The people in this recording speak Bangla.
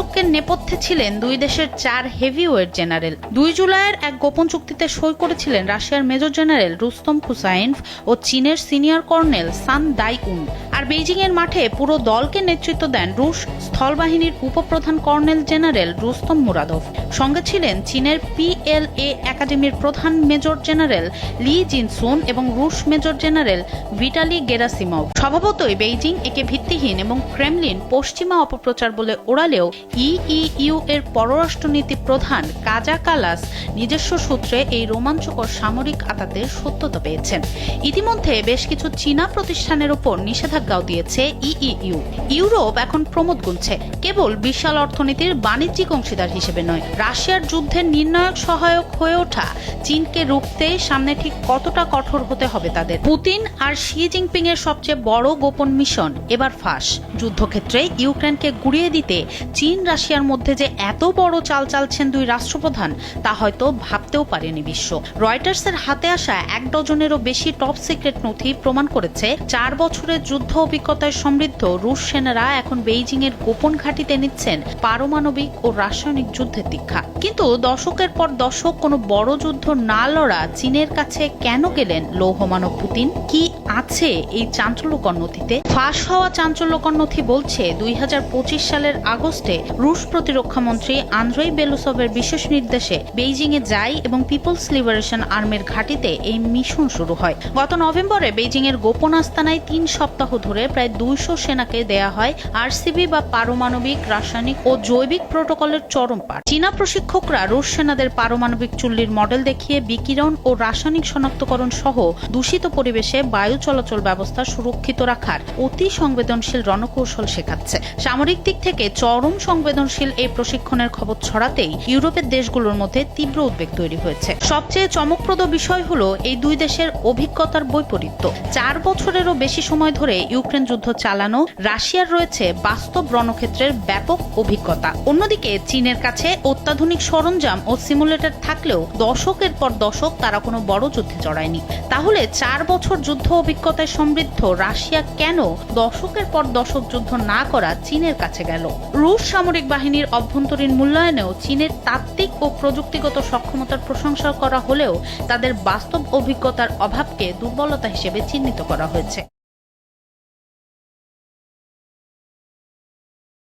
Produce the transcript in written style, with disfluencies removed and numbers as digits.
ঐক্যের নেপথ্যে ছিলেন দুই দেশের 4 হেভিওয়েট জেনারেল। 2 জুলাইয়ের এক গোপন চুক্তিতে সই করেছিলেন রাশিয়ার মেজর জেনারেল রুস্তম হুসাইনভ ও চীনের সিনিয়র কর্নেল সান দাই-উন। আর বেইজিং এর মাঠে পুরো দলকে নেতৃত্ব দেন রুশ স্থলবাহিনীর উপপ্রধান কর্নেল জেনারেল রুস্তম মুরাদভ। সঙ্গে ছিলেন চীনের PLA একাডেমির প্রধান মেজর জেনারেল লি জিনসুন এবং রুশ মেজর জেনারেল ভিটালি গেরাসিমভ। স্বভাবতই বেইজিং একে ভিত্তিহীন এবং ক্রেমলিন পশ্চিমা অপপ্রচার বলে ওড়ালেও ইইউ এর পররাষ্ট্রনীতি প্রধান কাজা কালাস নিজস্ব সূত্রে এই রোমাঞ্চকর সামরিক আতাতের সত্যতা পেয়েছেন। ইতিমধ্যে বেশ কিছু চীনা প্রতিষ্ঠানের উপর নিষেধাজ্ঞাও দিয়েছে ইইউ। ইউরোপ এখন প্রমোদ গুনছে, কেবল বিশাল অর্থনীতির বাণিজ্যিক অংশীদার হিসেবে নয়, রাশিয়ার যুদ্ধের নির্ণায়ক সহায়ক হয়ে ওঠা চীনকে রুখতে সামনে ঠিক কতটা কঠোর হতে হবে তাদের। পুতিন আর শি জিনপিং এর সবচেয়ে বড় গোপন মিশন এবার ফাঁস। যুদ্ধক্ষেত্রে ইউক্রেনকে গুড়িয়ে দিতে চীন রাশিয়ার মধ্যে যে এত বড় চাল চালছেন দুই রাষ্ট্রপ্রধান তা হয়তো ভাবতেও পারেনি বিশ্ব। রয়টার্সের হাতে আসা 1 ডজনেরও বেশি টপ সিক্রেট নথি প্রমাণ করেছে 4 বছরের যুদ্ধ অভিজ্ঞতায় সমৃদ্ধ রুশ সেনারা এখন বেইজিং এর গোপন ঘাঁটিতে নিচ্ছেন পারমাণবিক ও রাসায়নিক যুদ্ধের দীক্ষা। কিন্তু দশকের পর দশক কোনো বড় যুদ্ধ না লড়া চীনের কাছে কেন গেলেন লৌহমানব পুতিন? কি আছে এই চাঞ্চল্যকর নথিতে? ফাঁস হওয়া চাঞ্চল্যকর নথি বলছে 2025 সালের আগস্টে রুশ প্রতিরক্ষা মন্ত্রী আন্দ্রেই বেলুসভের বিশেষ নির্দেশে বেইজিং এ যায় এবং পিপলস লিবারেশন আর্মির ঘাঁটিতে এই মিশন শুরু হয়। গত নভেম্বরে বেইজিং এর গোপন আস্তানায় 3 সপ্তাহ ধরে প্রায় 200 সেনাকে দেয়া হয় RCB বা পারমাণবিক, রাসায়নিক ও জৈবিক প্রোটোকলের চরম পাঠ। চীনা প্রশিক্ষকরা রুশ সেনাদের পারমাণবিক চুল্লির মডেল দেখিয়ে বিকিরণ ও রাসায়নিক শনাক্তকরণ সহ দূষিত পরিবেশে বায়ু চলাচল ব্যবস্থা সুরক্ষিত রাখার অতি সংবেদনশীল রণকৌশল শেখাচ্ছে। সামরিক দিক থেকে চরম সংবেদনশীল এই প্রশিক্ষণের খবর ছড়াতেই ইউরোপের দেশগুলোর মধ্যে তীব্র উদ্বেগ তৈরি হয়েছে। সবচেয়ে চমকপ্রদ বিষয় হলো এই দুই দেশের অভিজ্ঞতার বৈপরীত্য। 4 বছরেরও বেশি সময় ধরে ইউক্রেন যুদ্ধ চালানো রাশিয়ার রয়েছে বাস্তব রণক্ষেত্রের ব্যাপক অভিজ্ঞতা। অন্যদিকে চীনের কাছে অত্যাধুনিক সরঞ্জাম ও সিমুলেটর থাকলেও দশকের পর দশক তারা কোনো বড় যুদ্ধে জড়ায়নি। তাহলে 4 বছর যুদ্ধ অভিজ্ঞতায় সমৃদ্ধ রাশিয়া কেন দশকের পর দশক যুদ্ধ না করা চীনের কাছে গেল? রুশ সামরিক বাহিনীর অভ্যন্তরীণ মূল্যায়নেও চীনের তাত্ত্বিক ও প্রযুক্তিগত সক্ষমতার প্রশংসা করা হলেও তাদের বাস্তব অভিজ্ঞতার অভাবকে দুর্বলতা হিসেবে চিহ্নিত করা হয়েছে।